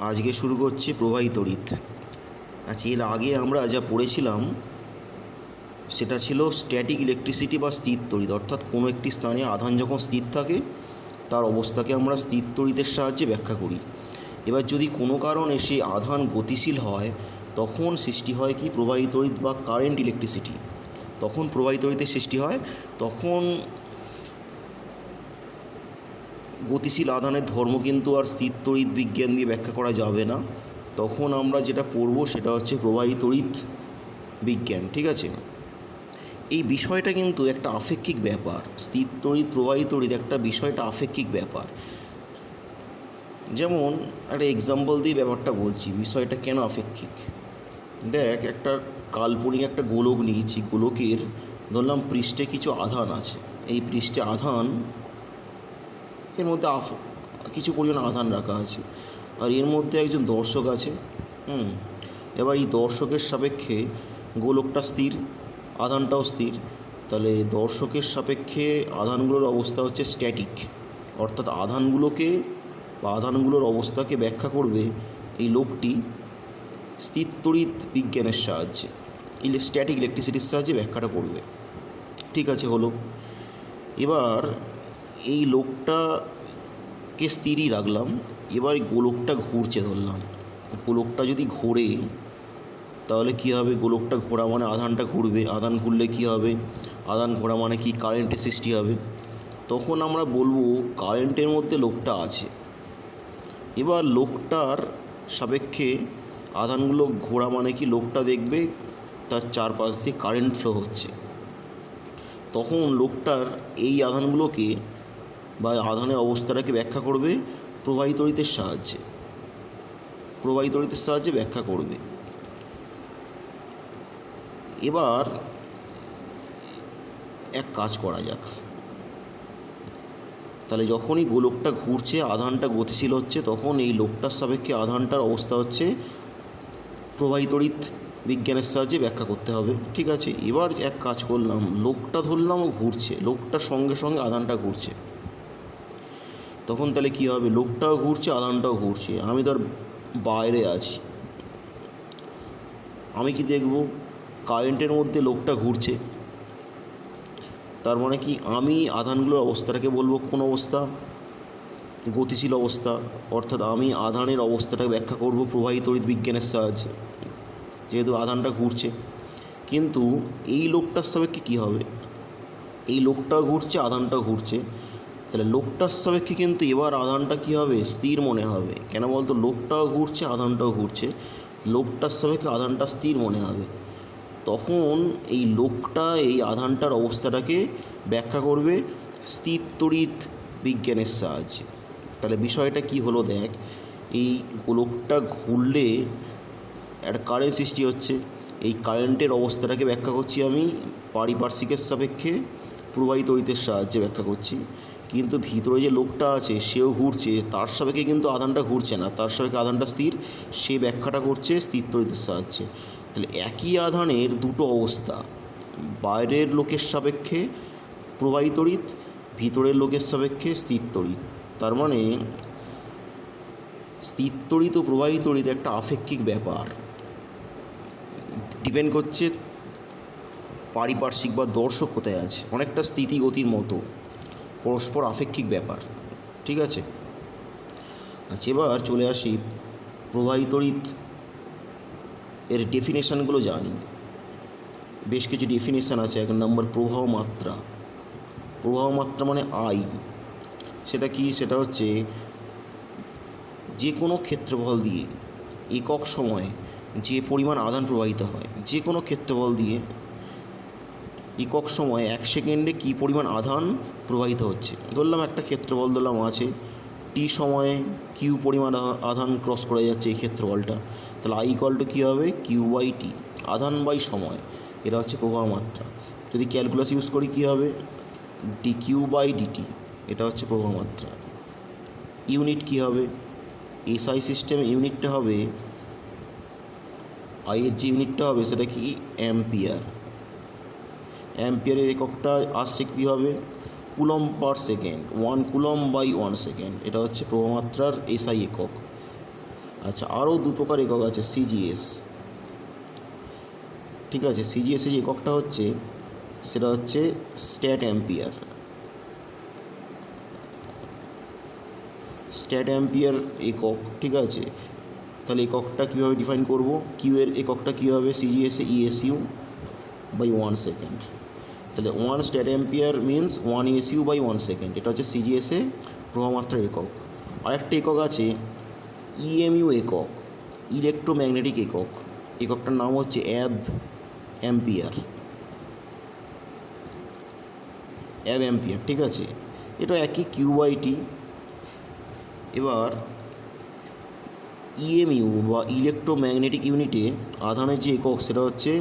আজকে শুরু করছি প্রবাহী তড়িৎ। আচ্ছা, এর আগে আমরা যা পড়েছিলাম সেটা ছিল স্ট্যাটিক ইলেকট্রিসিটি বা স্থির তড়িৎ, অর্থাৎ কোনো একটি স্থানে আধান যখন স্থির থাকে তার অবস্থাকে আমরা স্থির তড়িতের সাহায্যে ব্যাখ্যা করি। এবার যদি কোনো কারণে সেই আধান গতিশীল হয় তখন সৃষ্টি হয় কি প্রবাহী তড়িৎ বা কারেন্ট ইলেকট্রিসিটি। তখন প্রবাহী তড়িতের সৃষ্টি হয়। তখন গতিশীল আধানের ধর্ম কিন্তু আর স্থির তড়িৎ বিজ্ঞান দিয়ে ব্যাখ্যা করা যাবে না। তখন আমরা যেটা পড়ব সেটা হচ্ছে প্রবাহী তড়িৎ বিজ্ঞান। ঠিক আছে, এই বিষয়টা কিন্তু একটা আপেক্ষিক ব্যাপার। স্থির তড়িৎ প্রবাহী তড়িৎ একটা বিষয়টা আপেক্ষিক ব্যাপার। যেমন একটা এক্সাম্পল দিয়ে ব্যাপারটা বলছি, বিষয়টা কেন আপেক্ষিক। দেখ, একটা কাল্পনিক একটা গোলক নিয়েছি, গোলকের ধরলাম পৃষ্ঠে কিছু আধান আছে। এই পৃষ্ঠে আধান, এর মধ্যে কিছু পরিমাণ আধান রাখা আছে, আর এর মধ্যে একজন দর্শক আছে। এবার এই দর্শকের সাপেক্ষে গোলকটা স্থির, আধানটাও স্থির। তাহলে দর্শকের সাপেক্ষে আধানগুলোর অবস্থা হচ্ছে স্ট্যাটিক, অর্থাৎ আধানগুলোকে বা আধানগুলোর অবস্থাকে ব্যাখ্যা করবে এই লোকটি স্থির তড়িৎ বিজ্ঞানের সাহায্যে, স্ট্যাটিক ইলেকট্রিসিটির সাহায্যে ব্যাখ্যাটা করবে। ঠিক আছে, হলো। এবার এই লোকটাকে স্থিরই রাখলাম। এবার গোলকটা ঘুরছে ধরলাম। গোলকটা যদি ঘোরে তাহলে কী হবে? গোলকটা ঘোরা মানে আধানটা ঘুরবে। আধান ঘুরলে কী হবে? আধান ঘোরা মানে কি? কারেন্টের সৃষ্টি হবে। তখন আমরা বলবো কারেন্টের মধ্যে লোকটা আছে। এবার লোকটার সাপেক্ষে আধানগুলো ঘোরা মানে কি? লোকটা দেখবে তার চারপাশ দিয়ে কারেন্ট ফ্লো হচ্ছে। তখন লোকটার এই আধানগুলোকে বা আধানের অবস্থাটাকে ব্যাখ্যা করবে প্রবাহী তড়িতের সাহায্যে। প্রবাহী তড়িতের সাহায্যে ব্যাখ্যা করবে। এবার এক কাজ করা যাক। তাহলে যখনই গোলকটা ঘুরছে, আধানটা গতিশীল হচ্ছে, তখন এই লোকটার সাপেক্ষে আধানটার অবস্থা হচ্ছে প্রবাহী তড়িৎ বিজ্ঞানের সাহায্যে ব্যাখ্যা করতে হবে। ঠিক আছে, এবার এক কাজ করলাম, লোকটা ধরলাম ও ঘুরছে, লোকটার সঙ্গে সঙ্গে আধানটা ঘুরছে। তখন তাহলে কী হবে? লোকটাও ঘুরছে, আধানটাও ঘুরছে, আমি তার বাইরে আছি। আমি কি দেখব? কারেন্টের মধ্যে লোকটা ঘুরছে, তার মানে কি? আমি আধানগুলোর অবস্থাটাকে বলবো কোন অবস্থা? গতিশীল অবস্থা। অর্থাৎ আমি আধানের অবস্থাটাকে ব্যাখ্যা করব প্রবাহী তড়িৎ বিজ্ঞানের সাহায্যে, যেহেতু আধানটা ঘুরছে। কিন্তু এই লোকটার সাপেক্ষে কী হবে? এই লোকটাও ঘুরছে, আধানটাও ঘুরছে। তাহলে লোকটার সাপেক্ষে কিন্তু এবার আধানটা কী হবে? স্থির মনে হবে। কেন বলতো? লোকটাও ঘুরছে, আধানটাও ঘুরছে, লোকটার সাপেক্ষে আধানটা স্থির মনে হবে। তখন এই লোকটা এই আধানটার অবস্থাটাকে ব্যাখ্যা করবে স্থির তড়িৎ বিজ্ঞানের সাহায্যে। তাহলে বিষয়টা কি হলো? দেখ, এই গোলকটা ঘুরলে একটা কারেন্ট সৃষ্টি হচ্ছে। এই কারেন্টের অবস্থাটাকে ব্যাখ্যা করছি আমি পারিপার্শ্বিকের সাপেক্ষে প্রবাহী তড়িতের সাহায্যে ব্যাখ্যা করছি। কিন্তু ভিতরে যে লোকটা আছে সেও ঘুরছে, তার সাপেক্ষে কিন্তু আধানটা ঘুরছে না, তার সাপেক্ষে আধানটা স্থির। সে ব্যাখ্যাটা করছে স্থির তড়িতের সাহায্যে। তাহলে একই আধানের দুটো অবস্থা, বাইরের লোকের সাপেক্ষে প্রবাহী তড়িৎ, ভিতরের লোকের সাপেক্ষে স্থির তড়িৎ। তার মানে স্থির তড়িৎ ও প্রবাহী তড়িৎ একটা আপেক্ষিক ব্যাপার, ডিপেন্ড করছে পারিপার্শ্বিক বা দর্শক কোথায় আছে। অনেকটা স্থিতি গতির মতো, পরস্পর আপেক্ষিক ব্যাপার। ঠিক আছে, আচ্ছা, এবার চলে আসি প্রবাহী তড়িৎ এর ডেফিনেশানগুলো জানি। বেশ কিছু ডেফিনেশান আছে। 1 নম্বর প্রবাহ মাত্রা। প্রবাহ মাত্রা মানে আই। সেটা কি? সেটা হচ্ছে যে কোনো ক্ষেত্রফল দিয়ে একক সময়ে যে পরিমাণ আধান প্রবাহিত হয়, যে কোনো ক্ষেত্রফল দিয়ে একক সময়ে 1 সেকেন্ডে কী পরিমাণ আধান প্রবাহিত হচ্ছে। ধরলাম একটা ক্ষেত্রফল ধরলাম আছে, টি সময়ে কিউ পরিমাণ আধান ক্রস করে যাচ্ছে এই ক্ষেত্রফলটা। তাহলে আই ইকুয়াল টু কী হবে? কিউ বাই টি, আধান বাই সময়। এটা হচ্ছে প্রবাহ মাত্রা। যদি ক্যালকুলাস ইউজ করি কী হবে? ডি কিউ বাই ডিটি, এটা হচ্ছে প্রবাহ মাত্রা। ইউনিট কী হবে? এসআই সিস্টেমে ইউনিটটা হবে, আইয়ের যে ইউনিটটা হবে সেটা কি? অ্যাম্পিয়ার। অ্যাম্পিয়ারের এককটা আসছে কী হবে? Coulomb per second. 1 coulomb by 1 second, এটা হচ্ছে প্রবাহমাত্রার এসআই একক। আচ্ছা, আরও দু প্রকার একক আছে, সিজিএস। ঠিক আছে, সিজিএসের যে এককটা হচ্ছে সেটা হচ্ছে স্ট্যাট অ্যাম্পিয়ার। স্ট্যাট অ্যাম্পিয়ার একক। ঠিক আছে, তাহলে এককটা কীভাবে ডিফাইন করব? কিউ এর এককটা কী হবে সিজিএসে? ESU by 1 second. তাহলে 1 stat ampere means 1 ESU by 1 second. এটা হচ্ছে সিজিএসে প্রবাহমাত্রার একক। আরেকটা একক আছে ইএমইউ একক, ইলেকট্রোম্যাগনেটিক একক। এককটার নাম হচ্ছে অ্যাম্পিয়ার। অ্যাম্পিয়ার। ঠিক আছে, এটা একই কিউ/টি। এবার ইএমইউ বা ইলেকট্রোম্যাগনেটিক ইউনিটে আধানের যে একক সেটা হচ্ছে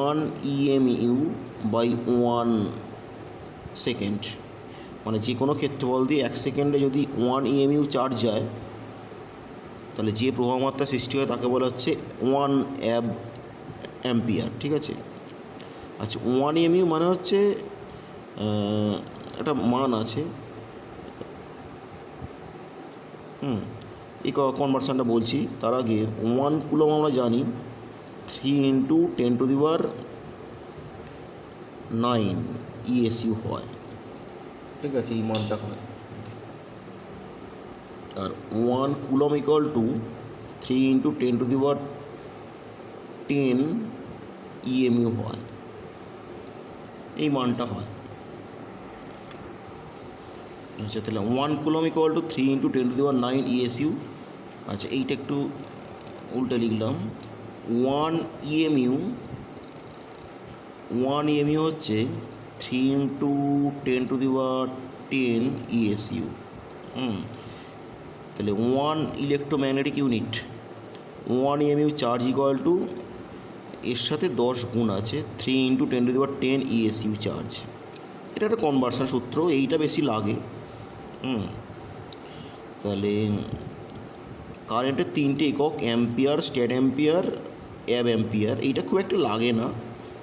1 ইএমইউ বাই 1 সেকেন্ড। মানে যে কোনো ক্ষেত্রফল দিয়ে 1 সেকেন্ডে যদি 1 ইএমইউ চার্জ যায় তাহলে যে প্রবাহমাত্রা সৃষ্টি হয় তাকে বলা হচ্ছে 1 অ্যাম্পিয়ার। ঠিক আছে, আচ্ছা 1 ইএমইউ মানে হচ্ছে একটা মান আছে। এই কনভার্সানটা বলছি, তার আগে 1 কুলম আমরা জানি 3 × 10⁹ ইএসইউ হয়। ঠিক আছে, এই মানটা হয়। আর 1 কুলম ইকুয়াল টু 3 × 10⁻10 ইএমইউ হয়, এই মানটা হয়। আচ্ছা, তাহলে 1 কুলম ইকুয়াল টু 3 × 10⁹ ইএসইউ। আচ্ছা, এইটা একটু উল্টে লিখলাম। 1 ইএমইউ হচ্ছে 3 × 10⁻10 ইএসইউ। তাহলে 1 electromagnetic unit 1 EMU charge equal to এর সাথে 10 গুণ আছে 3 × 10⁻10 ইএসইউ চার্জ। এটা একটা কনভার্সান সূত্র, এইটা বেশি লাগে। তাহলে কারেন্টের 3টে একক অ্যাম্পিয়ার, স্ট্যাট অ্যাম্পিয়ার, অ্যাম্পিয়ার। এইটা খুব একটা লাগে না,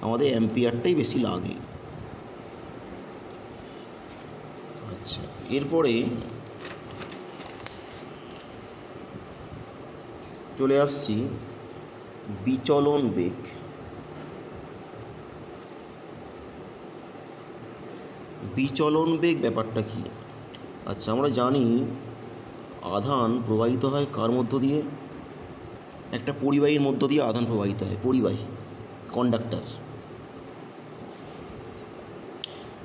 আমাদের অ্যাম্পিয়ারটাই বেশি লাগে। আচ্ছা, এরপরে চলে আসছি বিচলন বেগ। বিচলন বেগ ব্যাপারটা কি? আচ্ছা, আমরা জানি আধান প্রবাহিত হয় কার মধ্য দিয়ে? একটা পরিবাহীর মধ্য দিয়ে আধান প্রবাহিত হয়, পরিবাহী, কন্ডাক্টর।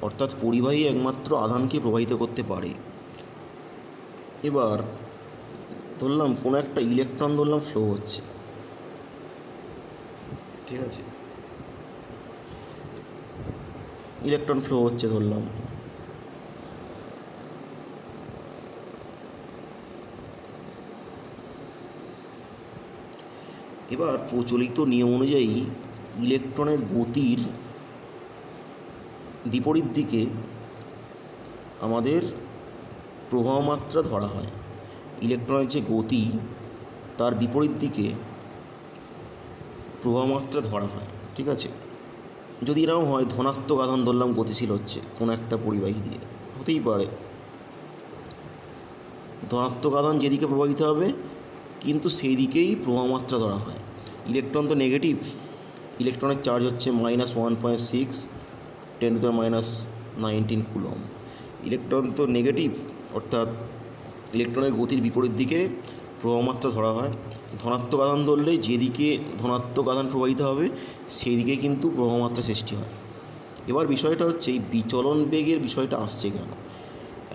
অর্থাৎ পরিবাহী একমাত্র আধানকে প্রবাহিত করতে পারে। এবার ধরলাম কোনো একটা ইলেকট্রন ধরলাম ফ্লো হচ্ছে। ঠিক আছে, ইলেকট্রন ফ্লো হচ্ছে ধরলাম। এবার প্রচলিত নিয়ম অনুযায়ী ইলেকট্রনের গতির বিপরীত দিকে আমাদের প্রবাহমাত্রা ধরা হয়। ইলেকট্রনের যে গতি তার বিপরীত দিকে প্রবাহমাত্রা ধরা হয়। ঠিক আছে, যদি এরকম হয় ধনাত্মক আধান ধরলাম গতিশীল হচ্ছে কোনো একটা পরিবাহী দিয়ে, হতেই পারে। ধনাত্মক আধান যেদিকে প্রবাহিত হবে কিন্তু সেই দিকেই প্রবাহমাত্রা ধরা হয়। ইলেকট্রন তো নেগেটিভ, ইলেকট্রনের চার্জ হচ্ছে -1.6 ×10⁻19 কুলম। ইলেকট্রন তো নেগেটিভ, অর্থাৎ ইলেকট্রনের গতির বিপরীত দিকে প্রবাহমাত্রা ধরা হয়। ধনাত্মক আধান ধরলে যেদিকে ধনাত্মক আধান প্রবাহিত হবে সেই দিকে কিন্তু প্রবাহমাত্রা সৃষ্টি হয়। এবার বিষয়টা হচ্ছে এই বিচলন বেগের বিষয়টা আসছে কেন?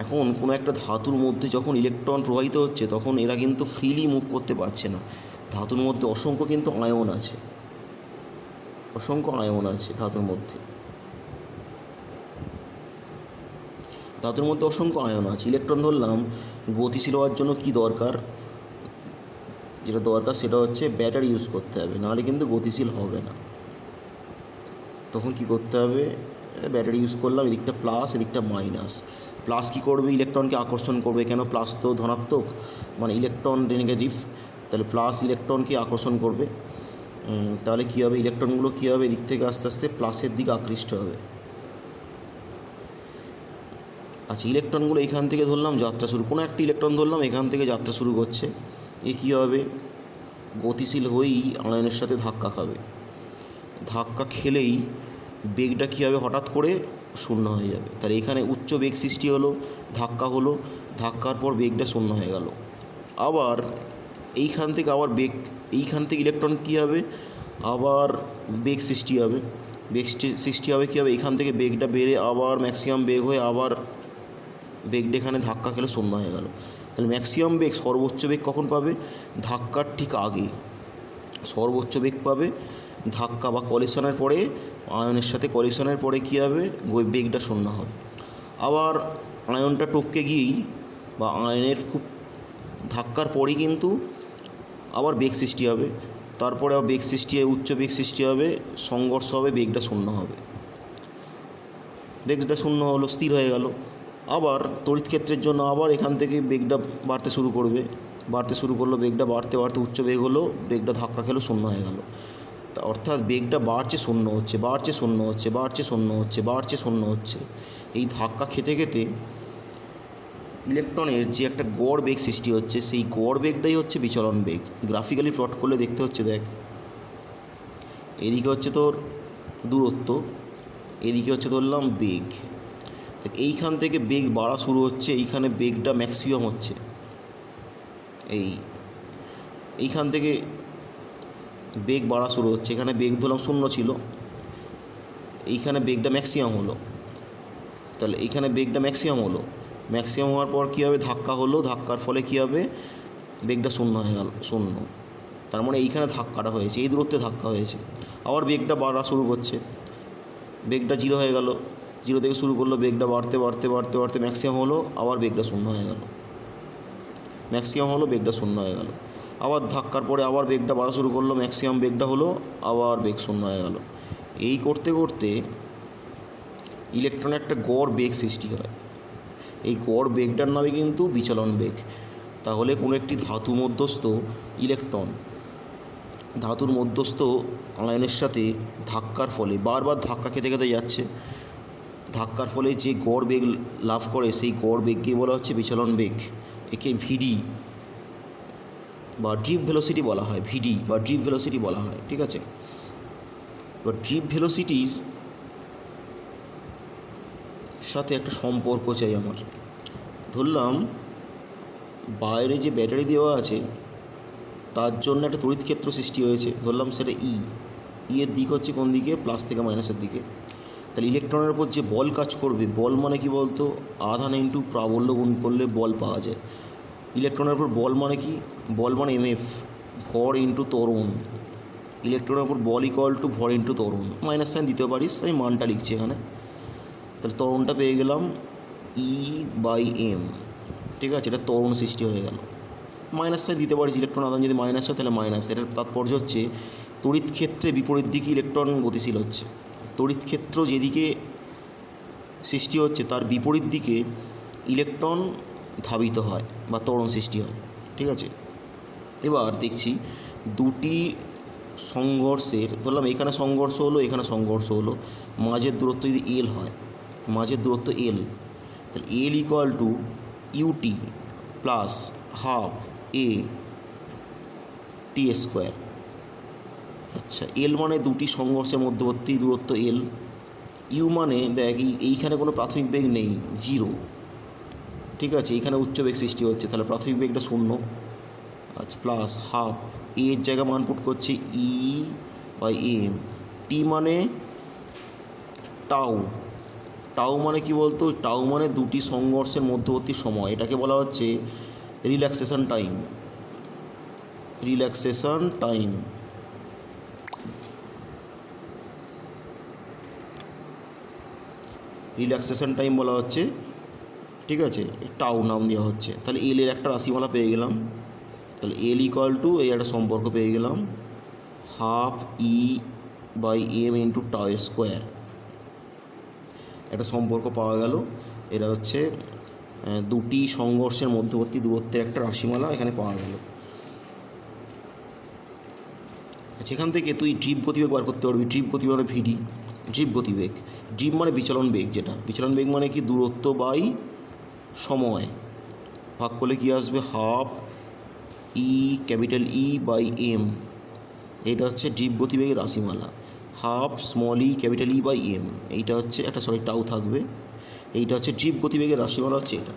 এখন কোনো একটা ধাতুর মধ্যে যখন ইলেকট্রন প্রবাহিত হচ্ছে তখন এরা কিন্তু ফ্রিলি মুভ করতে পারছে না। ধাতুর মধ্যে অসংখ্য কিন্তু আয়ন আছে, অসংখ্য আয়ন আছে ধাতুর মধ্যে। ধাতুর মধ্যে অসংখ্য আয়ন আছে। ইলেকট্রন ধরলাম গতিশীল হওয়ার জন্য কী দরকার? যেটা দরকার সেটা হচ্ছে ব্যাটারি ইউজ করতে হবে, নাহলে কিন্তু গতিশীল হবে না। তখন কি করতে হবে? ব্যাটারি ইউজ করলাম, এদিকটা প্লাস এদিকটা মাইনাস। প্লাস কী করবে? ইলেকট্রনকে আকর্ষণ করবে। কেন? প্লাস তো ধনাত্মক, মানে ইলেকট্রন নেগেটিভ, তাহলে প্লাস ইলেকট্রনকে আকর্ষণ করবে। তাহলে কী হবে? ইলেকট্রনগুলো কী হবে? এদিক থেকে আস্তে আস্তে প্লাসের দিকে আকৃষ্ট হবে। আচ্ছা, ইলেকট্রনগুলো এখান থেকে ধরলাম যাত্রা শুরু, কোনো একটা ইলেকট্রন ধরলাম এখান থেকে যাত্রা শুরু করছে। এ কী হবে, গতিশীল হয়েই আয়নের সাথে ধাক্কা খাবে। ধাক্কা খেলেই বেগটা কী হবে, হঠাৎ করে শূন্য হয়ে যাবে। তাহলে এখানে উচ্চ বেগ সৃষ্টি হলো, ধাক্কা হলো, ধাক্কার পর বেগটা শূন্য হয়ে গেল। আবার এইখান থেকে আবার বেগ, এইখান থেকে ইলেকট্রন কী হবে, আবার বেগ সৃষ্টি হবে। বেগ সৃষ্টি হবে কী হবে, এখান থেকে বেগটা বেড়ে আবার ম্যাক্সিমাম বেগ হয়ে আবার বেগটা এখানে ধাক্কা খেলে শূন্য হয়ে গেল। তাহলে ম্যাক্সিমাম বেগ, সর্বোচ্চ বেগ কখন পাবে, ধাক্কার ঠিক আগে সর্বোচ্চ বেগ পাবে। ধাক্কা বা কলিশনের পরে, আয়নের সাথে কলিশনের পরে কী হবে, বেগটা শূন্য হবে। আবার আয়নটা টপকে গিয়েই বা আয়নের খুব ধাক্কার পরেই কিন্তু আবার বেগ সৃষ্টি হবে। তারপরে আবার বেগ সৃষ্টি হয়ে উচ্চ বেগ সৃষ্টি হবে, সংঘর্ষ হবে, বেগটা শূন্য হবে। বেগটা শূন্য হলো, স্থির হয়ে গেল। আবার তড়িৎ ক্ষেত্রের জন্য আবার এখান থেকে বেগটা বাড়তে শুরু করবে, বাড়তে শুরু করলো, বেগটা বাড়তে বাড়তে উচ্চ বেগ হলো, বেগটা ধাক্কা খেলো, শূন্য হয়ে গেল। অর্থাৎ বেগটা বাড়ছে, শূন্য হচ্ছে, বাড়ছে, শূন্য হচ্ছে, বাড়ছে, শূন্য হচ্ছে, বাড়ছে, শূন্য হচ্ছে। এই ধাক্কা খেতে খেতে ইলেকট্রনের যে একটা গড় বেগ সৃষ্টি হচ্ছে, সেই গড় বেগটাই হচ্ছে বিচলন বেগ। গ্রাফিক্যালি প্লট করলে দেখতে হচ্ছে, দেখ এদিকে হচ্ছে তোর দূরত্ব, এদিকে হচ্ছে ধরলাম বেগ। এইখান থেকে বেগ বাড়া শুরু হচ্ছে, এইখানে বেগটা ম্যাক্সিমাম হচ্ছে। এইখান থেকে বেগ বাড়া শুরু হচ্ছে, এখানে বেগ ধরলাম শূন্য ছিল, এইখানে বেগটা ম্যাক্সিমাম হলো। তাহলে এইখানে বেগটা ম্যাক্সিমাম হলো, ম্যাক্সিমাম হওয়ার পর কী হবে, ধাক্কা হলো, ধাক্কার ফলে কী হবে, বেগটা শূন্য হয়ে গেল, শূন্য। তার মানে এইখানে ধাক্কাটা হয়েছে, এই দূরত্বে ধাক্কা হয়েছে। আবার বেগটা বাড়া শুরু করছে, বেগটা জিরো হয়ে গেল, জিরো থেকে শুরু করলো, বেগটা বাড়তে বাড়তে বাড়তে বাড়তে ম্যাক্সিমাম হলো, আবার বেগটা শূন্য হয়ে গেল, ম্যাক্সিমাম হলো, বেগটা শূন্য হয়ে গেল। আবার ধাক্কার পরে আবার বেগটা বাড়া শুরু করলো, ম্যাক্সিমাম বেগটা হলো, আবার বেগ শূন্য হয়ে গেল। এই করতে করতে ইলেকট্রনের একটা গড় বেগ সৃষ্টি হয়। এই গড় বেগটার নামে কিন্তু বিচলন বেগ। তাহলে কোনো একটি ধাতু মধ্যস্থ ইলেকট্রন ধাতুর মধ্যস্থ আয়নের সাথে ধাক্কার ফলে বারবার ধাক্কা খেতে খেতে যাচ্ছে, ধাক্কার ফলে যে গড় বেগ লাভ করে, সেই গড় বেগকে বলা হচ্ছে বিচলন বেগ। একে ভিডি বা ড্রিপ ভেলোসিটি বলা হয়, ভিডি বা ড্রিপ ভেলোসিটি বলা হয়, ঠিক আছে। এবার ড্রিপ ভেলোসিটির সাথে একটা সম্পর্ক চাই আমার। ধরলাম বাইরে যে ব্যাটারি দেওয়া আছে তার জন্য একটা তড়িৎ ক্ষেত্র সৃষ্টি হয়েছে, ধরলাম সেটা এর দিক হচ্ছে কোন দিকে, প্লাস থেকে মাইনাসের দিকে। তাহলে ইলেকট্রনের উপর যে বল কাজ করবে, বল মানে কি বলতো, আধান ইন্টু প্রাবল্য গুণ করলে বল পাওয়া যায়। ইলেকট্রনের উপর বল মানে কি, বল মানে এমএফ, ভর ইন্টু ত্বরণ। ইলেকট্রনের উপর বল ইকুয়াল টু ভর ইন্টু ত্বরণ, মাইনাস সাইন দিতে পারিস, আমি মানটা লিখছি এখানে। তাহলে ত্বরণটা পেয়ে গেলাম E/m, ঠিক আছে, এটা ত্বরণ সৃষ্টি হয়ে গেল। মাইনাস সাইন দিতে পারিস, ইলেকট্রন আধান যদি মাইনাস হয় তাহলে মাইনাস। এটার তাৎপর্য হচ্ছে তড়িৎ ক্ষেত্রে বিপরীত দিকে ইলেকট্রন গতিশীল হচ্ছে। তড়িৎ ক্ষেত্র যেদিকে সৃষ্টি হচ্ছে তার বিপরীত দিকে ইলেকট্রন ধাবিত হয় বা ত্বরণ সৃষ্টি হয়, ঠিক আছে। এবার দেখছি দুটি সংঘর্ষের, ধরলাম এখানে সংঘর্ষ হলো, এখানে সংঘর্ষ হলো, মাঝের দূরত্ব যদি এল হয়, মাঝের দূরত্ব এল, তাহলে L equal to U T plus half A T square. আচ্ছা, এল মানে দুটি সংঘর্ষের মধ্যবর্তী দূরত্ব এল, ইউ মানে দেখ এইখানে কোনো প্রাথমিক বেগ নেই, জিরো, ঠিক আছে, এইখানে উচ্চ বেগ সৃষ্টি হচ্ছে, তাহলে প্রাথমিক বেগটা শূন্য। আচ্ছা, প্লাস হাফ এর জায়গা মান পুট করছে E/m, টি মানে টাউ, টাউ মানে কি বলতো, টাউ মানে দুটি সংঘর্ষের মধ্যবর্তী সময়, এটাকে বলা হচ্ছে relaxation time, relaxation time. Relaxation time বলা হচ্ছে, ঠিক আছে, টাউ নাম দেওয়া হচ্ছে। তাহলে এল এর একটা রাশিমালা পেয়ে গেলাম, তাহলে এল ইকুয়াল টু এই একটা সম্পর্ক পেয়ে গেলাম, half E/m into tau square, একটা সম্পর্ক পাওয়া গেল। এটা হচ্ছে দুটি সংঘর্ষের মধ্যবর্তী দূরত্বের একটা রাশিমালা এখানে পাওয়া গেল। সেখান থেকে তুই ড্রিপ গতিবেগ বার করতে পারবি। ড্রিপ গতিবেগ মানে ভিডি, ড্রিপ গতিবেগ। ড্রিপ মানে বিচলন বেগ, যেটা বিচলন বেগ মানে কি, দূরত্ব বাই সময় ভাগ করলে কী আসবে, half e capital E by m, এইটা হচ্ছে ড্রিপ গতিবেগের রাশিমালা। Half small e capital E by m, এইটা হচ্ছে একটা টাউ থাকবে, এইটা হচ্ছে ড্রিপ গতিবেগের রাশিমালা হচ্ছে এটা।